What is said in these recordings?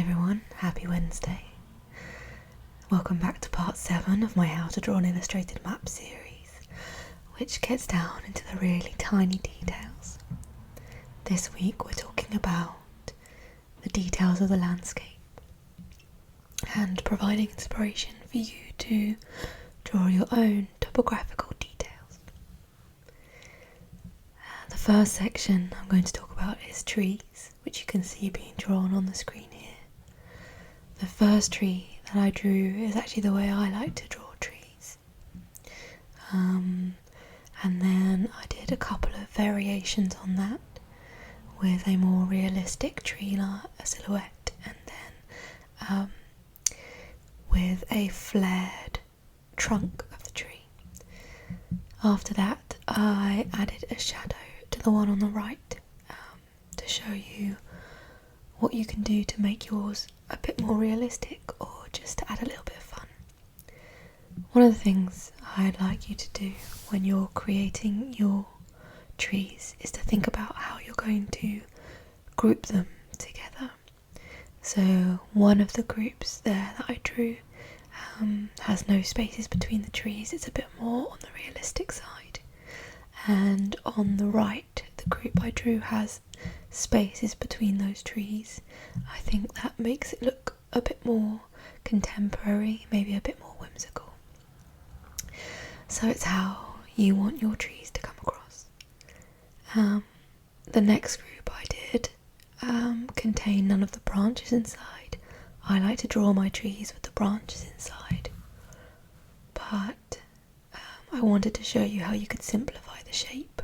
everyone, happy Wednesday. Welcome back to part 7 of my How to Draw an Illustrated Map series, which gets down into the really tiny details. This week we're talking about the details of the landscape and providing inspiration for you to draw your own topographical details. The first section I'm going to talk about is trees, which you can see being drawn on the screen here. The first tree that I drew is actually the way I like to draw trees. And then I did a couple of variations on that with a more realistic tree silhouette, and then with a flared trunk of the tree. After that I added a shadow to the one on the right to show you what you can do to make yours a bit more realistic, or just to add a little bit of fun. One of the things I'd like you to do when you're creating your trees is to think about how you're going to group them together. So one of the groups there that I drew has no spaces between the trees. It's a bit more on the realistic side. And on the right, the group I drew has spaces between those trees. I think that makes it look a bit more contemporary, maybe a bit more whimsical. So it's how you want your trees to come across. The next group I did contained none of the branches inside. I like to draw my trees with the branches inside, but I wanted to show you how you could simplify the shape.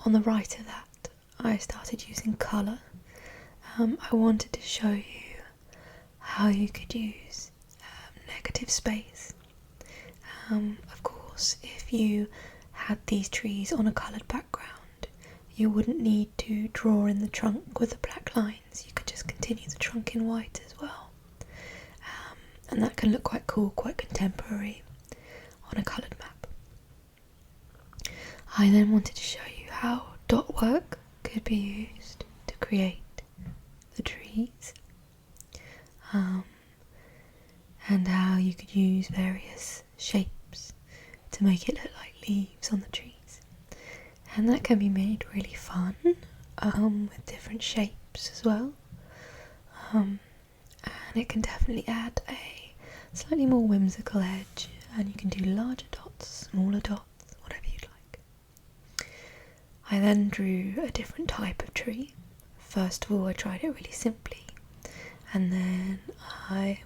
On the right of that, I started using colour. I wanted to show you how you could use negative space. Of course, if you had these trees on a coloured background, you wouldn't need to draw in the trunk with the black lines. You could just continue the trunk in white as well. And that can look quite cool, quite contemporary on a coloured map. I then wanted to show you how dot work could be used to create the trees, and how you could use various shapes to make it look like leaves on the trees. And that can be made really fun with different shapes as well, and it can definitely add a slightly more whimsical edge, and you can do larger dots, smaller dots, whatever you'd like. I then drew a different type of tree. First of all, I tried it really simply, and then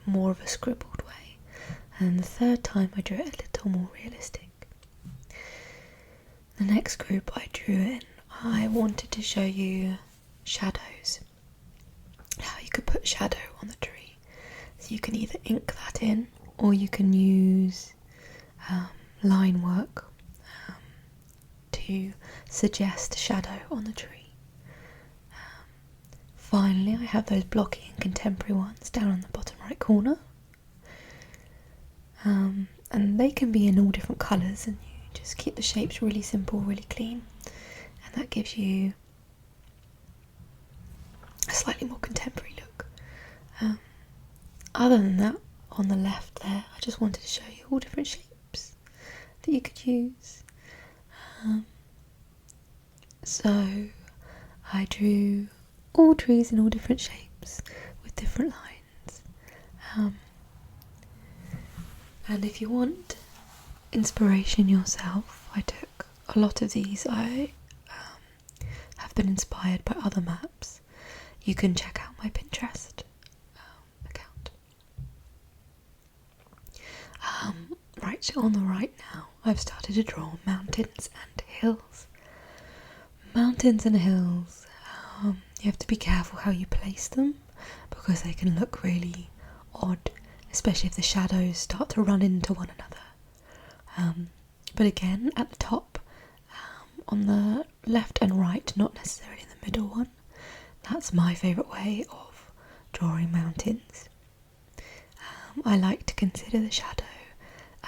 more of a scribbled way, and the third time I drew it a little more realistic. The next group I drew in, I wanted to show you shadows, how you could put shadow on the tree. So you can either ink that in, or you can use line work to suggest shadow on the tree. Finally, I have those blocky and contemporary ones down on the bottom right corner, and they can be in all different colours, and you just keep the shapes really simple, really clean, and that gives you a slightly more contemporary look. Other than that, on the left there, I just wanted to show you all different shapes that you could use. So I drew all trees in all different shapes with different lines. And if you want inspiration yourself, I took a lot of these. I have been inspired by other maps. You can check out my Pinterest account. Right, on the right now, I've started to draw mountains and hills. Mountains and hills, you have to be careful how you place them, because they can look really odd, especially if the shadows start to run into one another. But again, at the top, on the left and right, not necessarily in the middle one, that's my favourite way of drawing mountains. I like to consider the shadow,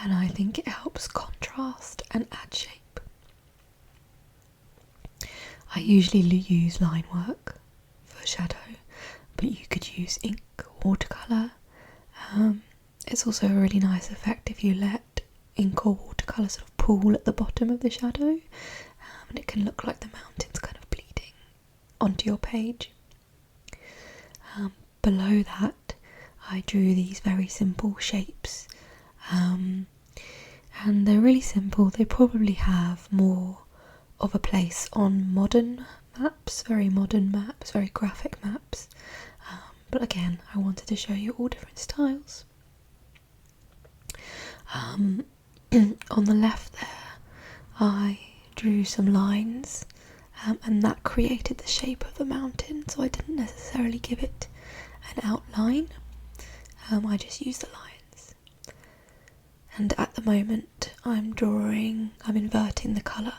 and I think it helps contrast and add shape. I usually use line work for shadow, but you could use ink watercolour. It's also a really nice effect if you let ink or watercolour sort of pool at the bottom of the shadow, and it can look like the mountains kind of bleeding onto your page. Below that I drew these very simple shapes, and they're really simple. They probably have more of a place on modern maps, very modern maps, very graphic maps, but again I wanted to show you all different styles. On the left there I drew some lines, and that created the shape of the mountain, so I didn't necessarily give it an outline. I just used the lines, and at the moment I'm inverting the colour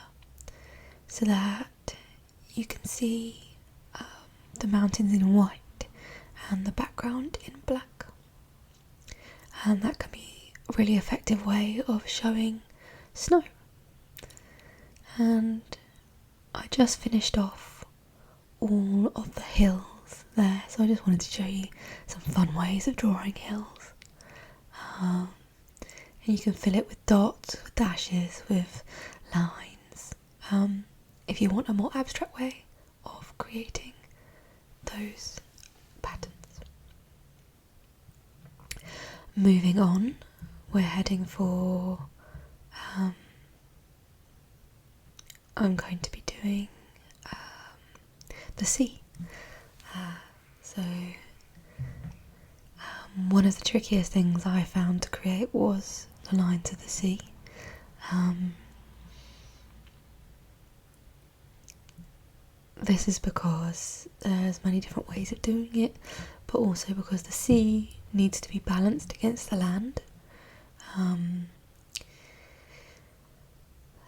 so that you can see the mountains in white and the background in black, and that can be a really effective way of showing snow. And I just finished off all of the hills there, so I just wanted to show you some fun ways of drawing hills. And you can fill it with dots, with dashes, with lines, if you want a more abstract way of creating those patterns. Moving on, we're heading for I'm going to be doing the sea. One of the trickiest things I found to create was the lines of the sea. This is because there's many different ways of doing it, but also because the sea needs to be balanced against the land.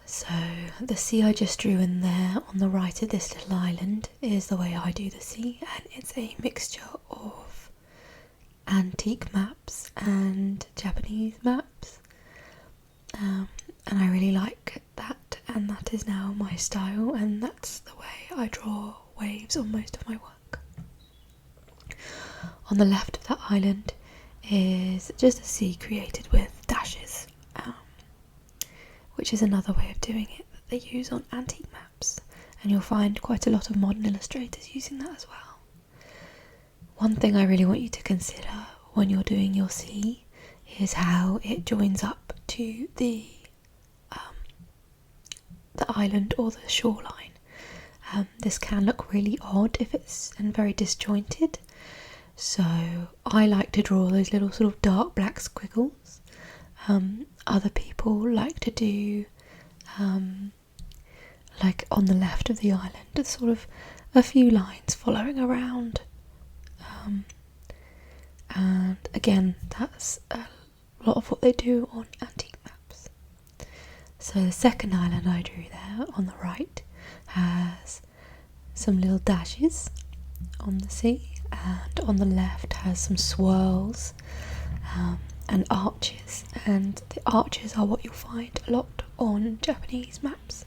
So the sea I just drew in there on the right of this little island is the way I do the sea, and it's a mixture of antique maps and Japanese maps, and I really like that, and that is now my style, and that's the way I draw waves on most of my work. On the left of that island is just a sea created with dashes, which is another way of doing it that they use on antique maps, and you'll find quite a lot of modern illustrators using that as well. One thing I really want you to consider when you're doing your sea is how it joins up to the island or the shoreline. This can look really odd if it's very disjointed, so I like to draw those little sort of dark black squiggles. Other people like to do like on the left of the island, it's sort of a few lines following around, and again that's a lot of what they do on antique maps. So the second island I drew there on the right has some little dashes on the sea, and on the left has some swirls and arches, and the arches are what you'll find a lot on Japanese maps.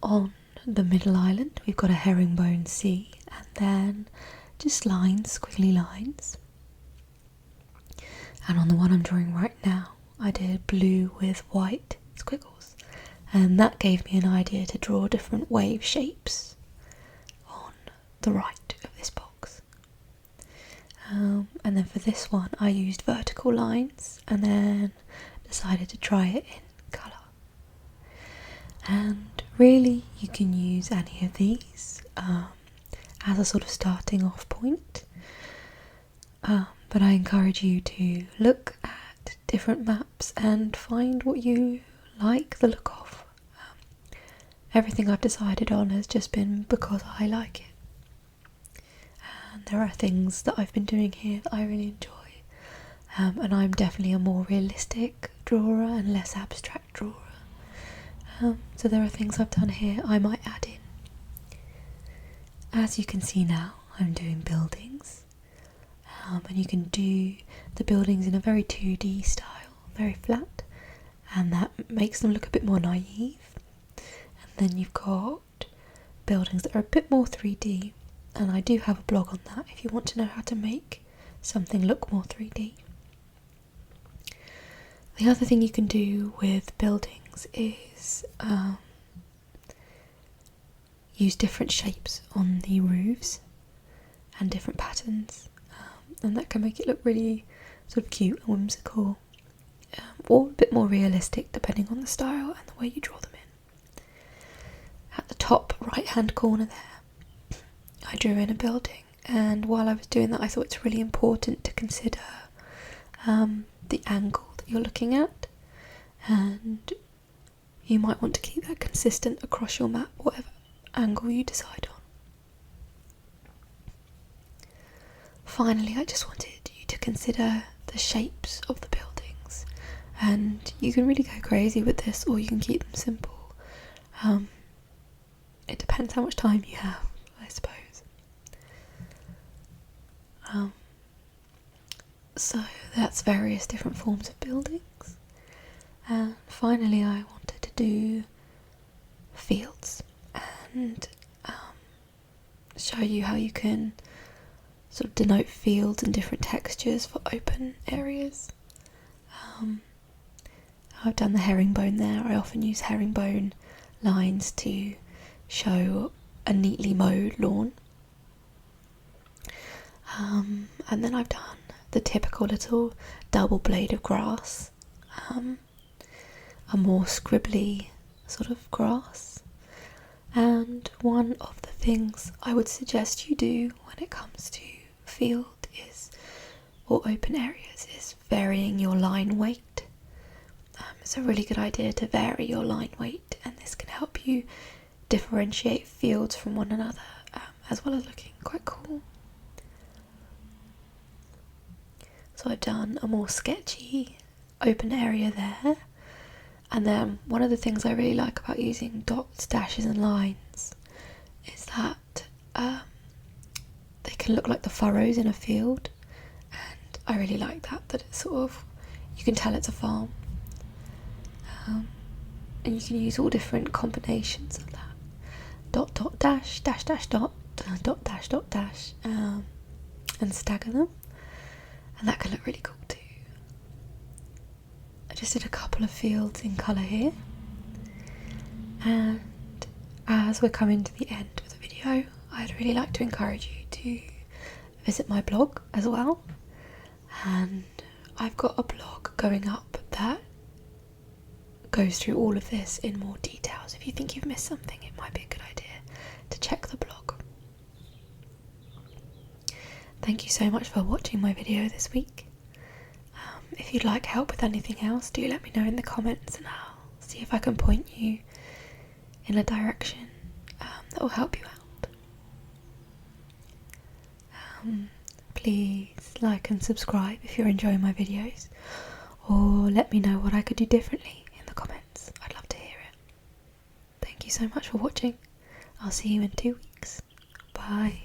On the middle island we've got a herringbone sea, and then just lines, squiggly lines. And on the one I'm drawing right now I did blue with white squiggles, and that gave me an idea to draw different wave shapes on the right of this box. And then for this one I used vertical lines and then decided to try it in colour. And really you can use any of these as a sort of starting off point, but I encourage you to look at different maps and find what you like the look of. Everything I've decided on has just been because I like it. And there are things that I've been doing here that I really enjoy, and I'm definitely a more realistic drawer and less abstract drawer. So there are things I've done here I might add in. As you can see now, I'm doing buildings, and you can do the buildings in a very 2D style, very flat, and that makes them look a bit more naive. And then you've got buildings that are a bit more 3D, and I do have a blog on that if you want to know how to make something look more 3D. The other thing you can do with buildings is use different shapes on the roofs and different patterns, and that can make it look really sort of cute and whimsical, or a bit more realistic depending on the style and the way you draw them in. At the top right hand corner there, I drew in a building, and while I was doing that I thought it's really important to consider the angle that you're looking at, and you might want to keep that consistent across your map, whatever angle you decide on. Finally, I just wanted you to consider the shapes of the buildings, and you can really go crazy with this or you can keep them simple. It depends how much time you have, I suppose. So that's various different forms of buildings. And finally I wanted to do fields and show you how you can sort of denote fields and different textures for open areas. I've done the herringbone there. I often use herringbone lines to show a neatly mowed lawn. And then I've done the typical little double blade of grass, a more scribbly sort of grass. And one of the things I would suggest you do when it comes to field is, or open areas, is varying your line weight. It's a really good idea to vary your line weight, and this can help you differentiate fields from one another, as well as looking quite cool. So I've done a more sketchy open area there, and then one of the things I really like about using dots, dashes and lines is that they can look like the furrows in a field, and I really like that it's sort of, you can tell it's a farm, and you can use all different combinations of that. Dot dot dash, dash dash dot, dot dash dot dash, and stagger them, and that can look really cool too. I just did a couple of fields in colour here, and as we're coming to the end of the video, I'd really like to encourage you to visit my blog as well, and I've got a blog going up that goes through all of this in more details. If you think you've missed something, it might be a good idea to check the blog. Thank you so much for watching my video this week. If you'd like help with anything else, do let me know in the comments and I'll see if I can point you in a direction that will help you out. Please like and subscribe if you're enjoying my videos, or let me know what I could do differently in the comments. I'd love to hear it. Thank you so much for watching. I'll see you in 2 weeks. Bye.